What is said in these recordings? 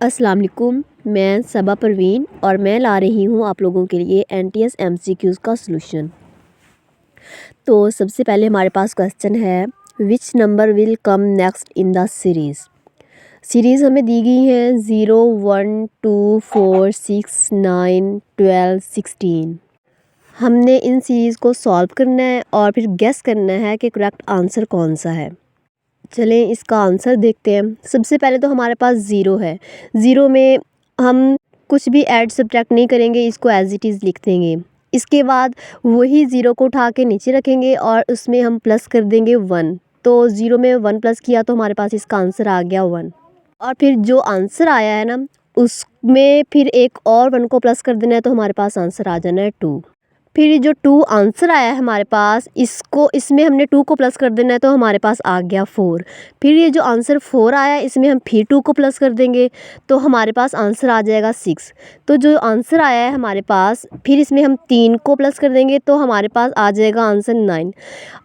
अस्सलाम वालेकुम। मैं सबा परवीन और मैं ला रही हूँ आप लोगों के लिए एनटीएस एमसीक्यूज़ का सलूशन। तो सबसे पहले हमारे पास क्वेश्चन है, which number will come next in the series हमें दी गई है 0, 1, 2, 4, 6, 9, 12, 16। हमने इन सीरीज़ को सॉल्व करना है और फिर गेस करना है कि करेक्ट आंसर कौन सा है। चलें इसका आंसर देखते हैं। सबसे पहले तो हमारे पास ज़ीरो है। ज़ीरो में हम कुछ भी ऐड सब्ट्रैक्ट नहीं करेंगे, इसको एज़ इट इज़ लिख देंगे। इसके बाद वही ज़ीरो को उठा के नीचे रखेंगे और उसमें हम प्लस कर देंगे 1। तो ज़ीरो में 1 प्लस किया तो हमारे पास इसका आंसर आ गया 1। और फिर जो आंसर आया है ना, उसमें फिर एक और 1 को प्लस कर देना है तो हमारे पास आंसर आ जाना है 2। फिर ये जो 2 आंसर आया है हमारे पास, इसमें हमने 2 को प्लस कर देना है तो हमारे पास आ गया 4। फिर ये जो आंसर 4 आया है, इसमें हम फिर 2 को प्लस कर देंगे तो हमारे पास आंसर आ जाएगा 6। तो जो आंसर आया है हमारे पास, फिर इसमें हम 3 को प्लस कर देंगे तो हमारे पास आ जाएगा आंसर 9।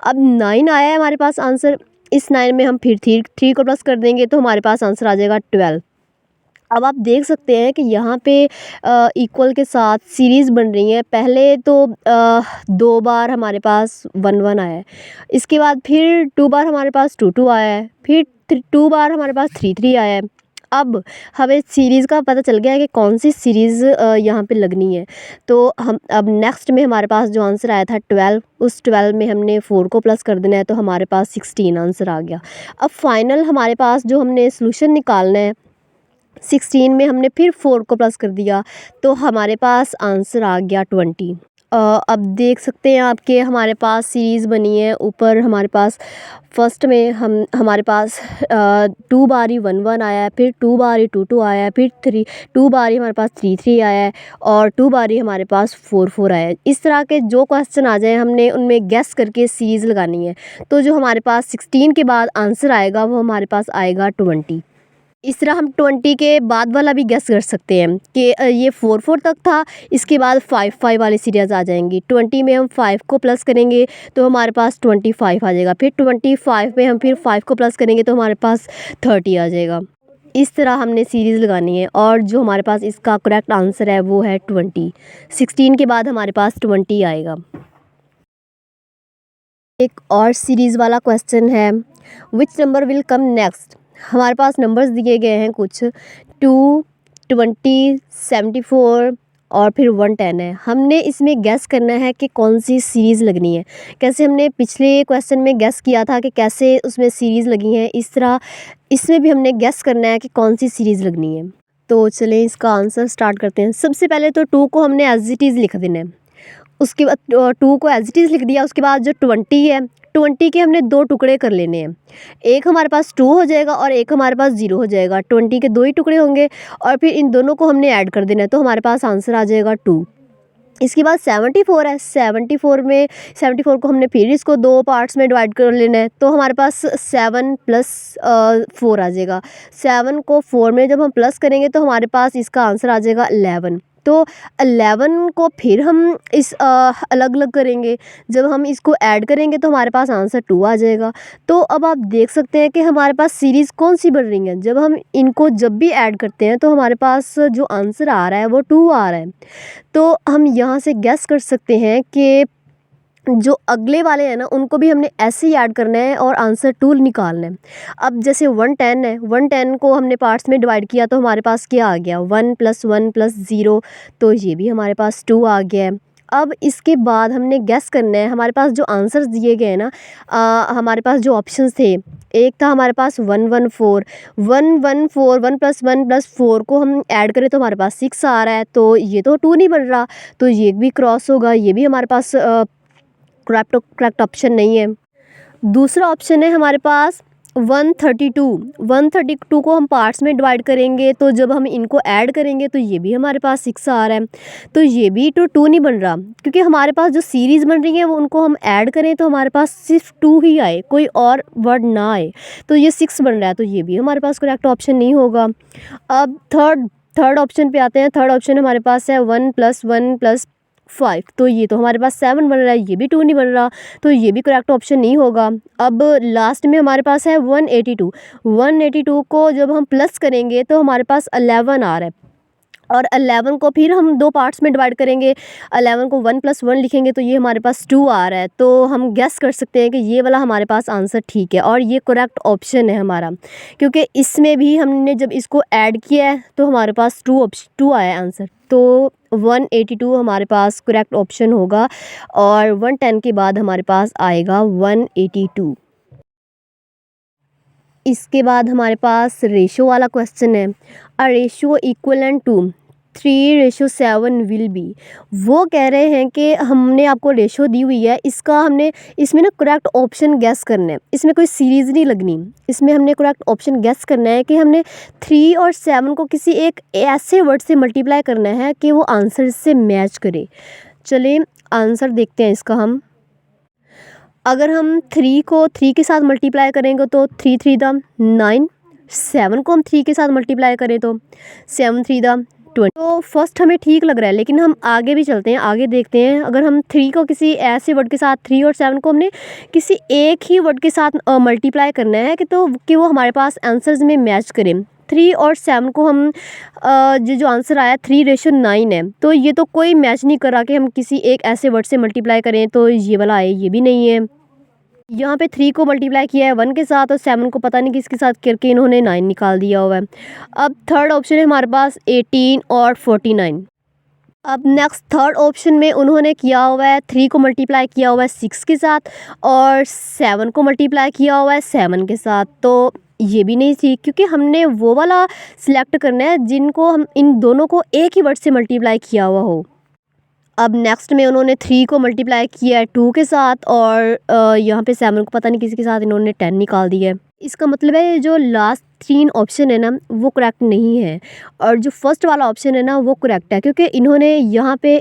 अब 9 आया है हमारे पास आंसर, इस 9 में हम फिर 3 को प्लस कर देंगे तो हमारे पास आंसर आ जाएगा 12। अब आप देख सकते हैं कि यहाँ पे इक्वल के साथ सीरीज़ बन रही है। पहले तो 2 बार हमारे पास 1 आया है, इसके बाद फिर 2 बार हमारे पास 2 आया है, फिर 2 बार हमारे पास 3 आया है। अब हमें सीरीज़ का पता चल गया है कि कौन सी सीरीज़ यहाँ पे लगनी है। तो हम अब नेक्स्ट में हमारे पास जो आंसर आया था 12, उस 12 में हमने 4 को प्लस कर देना है तो हमारे पास 16 आंसर आ गया। अब फाइनल हमारे पास जो हमने सोल्यूशन निकालना है, 16 में हमने फिर 4 को प्लस कर दिया तो हमारे पास आंसर आ गया 20। अब देख सकते हैं आपके हमारे पास सीरीज़ बनी है। ऊपर हमारे पास फर्स्ट में हमारे पास 2 बार ही 1 आया है, फिर 2 बार ही 2 आया है, फिर 2 बार ही हमारे पास 3 आया है और 2 बार ही हमारे पास 4 आया है। इस तरह के जो क्वेश्चन आ जाए हमने उनमें गेस करके सीरीज़ लगानी है। तो जो हमारे पास 16 के बाद आंसर आएगा वो हमारे पास आएगा 20। इस तरह हम 20 के बाद वाला भी गेस कर सकते हैं कि ये 4 तक था, इसके बाद 5 वाली सीरीज़ आ जाएंगी। 20 में हम 5 को प्लस करेंगे तो हमारे पास 25 आ जाएगा, फिर 25 में हम फिर 5 को प्लस करेंगे तो हमारे पास 30 आ जाएगा। इस तरह हमने सीरीज़ लगानी है और जो हमारे पास इसका करेक्ट आंसर है वो है 20। 16 के बाद हमारे पास 20 आएगा। एक और सीरीज़ वाला क्वेश्चन है, which number will come next. हमारे पास नंबर्स दिए गए हैं कुछ 2, 20, 74 और फिर 110 है। हमने इसमें गेस करना है कि कौन सी सीरीज़ लगनी है। कैसे हमने पिछले क्वेश्चन में गेस किया था कि कैसे उसमें सीरीज़ लगी है, इस तरह इसमें भी हमने गेस करना है कि कौन सी सीरीज़ लगनी है। तो चलें इसका आंसर स्टार्ट करते हैं। सबसे पहले तो 2 को हमने एज इट इज़ लिख देना है, उसके बाद 2 को एज इट इज़ लिख दिया। उसके बाद जो 20 है, 20 के हमने 2 टुकड़े कर लेने हैं। एक हमारे पास 2 हो जाएगा और एक हमारे पास 0 हो जाएगा। 20 के 2 ही टुकड़े होंगे और फिर इन दोनों को हमने ऐड कर देना है तो हमारे पास आंसर आ जाएगा 2। इसके बाद 74 है। 74 को हमने फिर इसको 2 पार्ट्स में डिवाइड कर लेना है तो हमारे पास 7 प्लस 4 आ जाएगा। 7 को 4 में जब हम प्लस करेंगे तो हमारे पास इसका आंसर आ जाएगा 11। तो 11 को फिर हम अलग अलग करेंगे, जब हम इसको ऐड करेंगे तो हमारे पास आंसर 2 आ जाएगा। तो अब आप देख सकते हैं कि हमारे पास सीरीज़ कौन सी बन रही है। जब हम इनको जब भी ऐड करते हैं तो हमारे पास जो आंसर आ रहा है वो 2 आ रहा है। तो हम यहाँ से गेस कर सकते हैं कि जो अगले वाले हैं ना, उनको भी हमने ऐसे ही ऐड करना है और आंसर 2 निकालना है। अब जैसे 110 है, 110 को हमने पार्ट्स में डिवाइड किया तो हमारे पास क्या आ गया, 1 + 1 + 0, तो ये भी हमारे पास 2 आ गया है। अब इसके बाद हमने गेस करना है, हमारे पास जो आंसर्स दिए गए हैं ना, हमारे पास जो ऑप्शंस थे, एक था हमारे पास 114, 114, 1 + 1 + 4 को हम ऐड करें तो हमारे पास 6 आ रहा है। तो ये तो 2 नहीं बन रहा, तो ये भी क्रॉस होगा, ये भी हमारे पास करेक्ट ऑप्शन नहीं है। दूसरा ऑप्शन है हमारे पास 132। 132 को हम पार्ट्स में डिवाइड करेंगे तो जब हम इनको ऐड करेंगे तो ये भी हमारे पास 6 आ रहा है। तो ये भी तो 2 नहीं बन रहा, क्योंकि हमारे पास जो सीरीज़ बन रही है वो उनको हम ऐड करें तो हमारे पास सिर्फ 2 ही आए, कोई और वर्ड ना आए। तो ये 6 बन रहा है, तो ये भी हमारे पास करेक्ट ऑप्शन नहीं होगा। अब थर्ड ऑप्शन पे आते हैं। थर्ड ऑप्शन हमारे पास है 1 + 1 + 5, तो ये तो हमारे पास 7 बन रहा है, ये भी 2 नहीं बन रहा, तो ये भी करेक्ट ऑप्शन नहीं होगा। अब लास्ट में हमारे पास है 182। 182 को जब हम प्लस करेंगे तो हमारे पास 11 आ रहा है, और 11 को फिर हम 2 पार्ट्स में डिवाइड करेंगे। 11 को 1 + 1 लिखेंगे तो ये हमारे पास 2 आ रहा है। तो हम गेस कर सकते हैं कि ये वाला हमारे पास आंसर ठीक है और ये करेक्ट ऑप्शन है हमारा, क्योंकि इसमें भी हमने जब इसको ऐड किया है तो हमारे पास 2 आया है आंसर। तो 182 हमारे पास करेक्ट ऑप्शन होगा, और 110 के बाद हमारे पास आएगा 182। इसके बाद हमारे पास रेशो वाला क्वेश्चन है। A ratio equivalent to 3:7 will be. वो कह रहे हैं कि हमने आपको रेशो दी हुई है, इसका हमने इसमें ना करेक्ट ऑप्शन गेस करना है, इसमें कोई सीरीज़ नहीं लगनी, इसमें हमने करेक्ट ऑप्शन गेस करना है कि हमने 3 और 7 को किसी एक ऐसे वर्ड से मल्टीप्लाई करना है कि वो आंसर से मैच करे। चलिए आंसर देखते हैं इसका हम। अगर हम 3 को 3 के साथ मल्टीप्लाई करेंगे तो 3 3 दा 9। 7 को हम 3 के साथ मल्टीप्लाई करें तो 7 3 दा 20। तो फर्स्ट हमें ठीक लग रहा है, लेकिन हम आगे भी चलते हैं, आगे देखते हैं। अगर हम 3 को किसी ऐसे वर्ड के साथ, 3 और 7 को हमने किसी एक ही वर्ड के साथ मल्टीप्लाई करना है कि वो हमारे पास आंसर्स में मैच करें। 3 और 7 को हम जो आंसर आया 3:9 है, तो ये तो कोई मैच नहीं कर रहा कि हम किसी एक ऐसे वर्ड से मल्टीप्लाई करें, तो ये वाला आए, ये भी नहीं है। यहाँ पे 3 को मल्टीप्लाई किया है 1 के साथ, और 7 को पता नहीं किसके साथ करके इन्होंने 9 निकाल दिया हुआ है। अब थर्ड ऑप्शन है हमारे पास 18 और 49। अब नेक्स्ट थर्ड ऑप्शन में उन्होंने किया हुआ है 3 को मल्टीप्लाई किया हुआ है 6 के साथ, और 7 को मल्टीप्लाई किया हुआ है 7 के साथ, तो ये भी नहीं थी, क्योंकि हमने वो वाला सिलेक्ट करना है जिनको हम इन दोनों को एक ही वर्ड से मल्टीप्लाई किया हुआ हो। अब नेक्स्ट में उन्होंने 3 को मल्टीप्लाई किया है 2 के साथ, और यहाँ पे 7 को पता नहीं किसी के साथ इन्होंने 10 निकाल दिया है। इसका मतलब है जो लास्ट 3 ऑप्शन है ना वो करेक्ट नहीं है, और जो फर्स्ट वाला ऑप्शन है ना वो करेक्ट है, क्योंकि इन्होंने यहाँ पे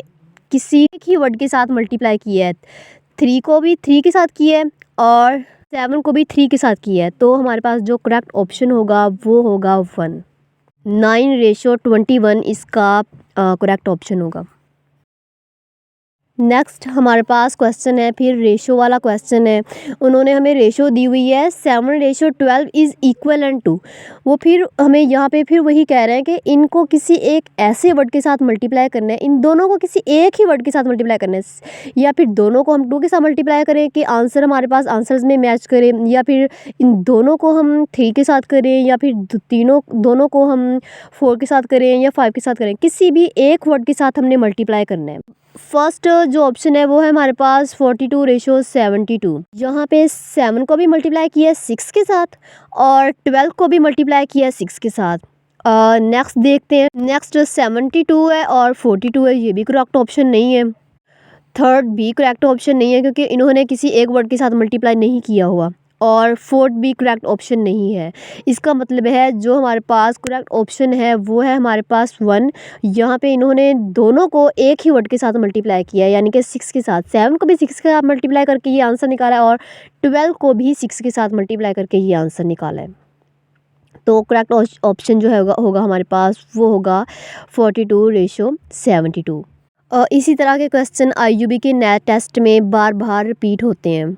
किसी एक ही वर्ड के साथ मल्टीप्लाई किया है। 3 को भी 3 के साथ किया है और 7 को भी 3 के साथ किया है, तो हमारे पास जो करेक्ट ऑप्शन होगा वो होगा 1। 9:21 इसका करेक्ट ऑप्शन होगा। नेक्स्ट हमारे पास क्वेश्चन है फिर रेशो वाला क्वेश्चन है। उन्होंने हमें रेशो दी हुई है 7:12 इज़ इक्वलेंट टू। वो फिर हमें यहाँ पे फिर वही कह रहे हैं कि इनको किसी एक ऐसे वर्ड के साथ मल्टीप्लाई करना है, इन दोनों को किसी एक ही वर्ड के साथ मल्टीप्लाई करना है, या फिर दोनों को हम 2 के साथ मल्टीप्लाई करें कि आंसर हमारे पास आंसर्स में मैच करें, या फिर इन दोनों को हम 3 के साथ करें, या फिर दोनों को हम 4 के साथ करें या 5 के साथ करें, किसी भी एक वर्ड के साथ हमने मल्टीप्लाई करना है। फर्स्ट जो ऑप्शन है वो है हमारे पास 42:72। यहाँ पे 7 को भी मल्टीप्लाई किया है 6 के साथ, और 12 को भी मल्टीप्लाई किया है 6 के साथ। नेक्स्ट देखते हैं। नेक्स्ट 72 है और 42 है, ये भी करेक्ट ऑप्शन नहीं है। थर्ड भी करेक्ट ऑप्शन नहीं है, क्योंकि इन्होंने किसी एक वर्ड के साथ मल्टीप्लाई नहीं किया हुआ, और फोर्थ भी करेक्ट ऑप्शन नहीं है। इसका मतलब है जो हमारे पास करेक्ट ऑप्शन है वो है हमारे पास 1। यहाँ पे इन्होंने दोनों को एक ही वर्ड के साथ मल्टीप्लाई किया है, यानी कि 6 के साथ। 7 को भी 6 के साथ मल्टीप्लाई करके ये आंसर निकाला है, और 12 को भी 6 के साथ मल्टीप्लाई करके ये आंसर निकाला है। तो करेक्ट ऑप्शन जो है होगा हमारे पास वो होगा 42:72। इसी तरह के क्वेश्चन IUB के नेट टेस्ट में बार बार रिपीट होते हैं।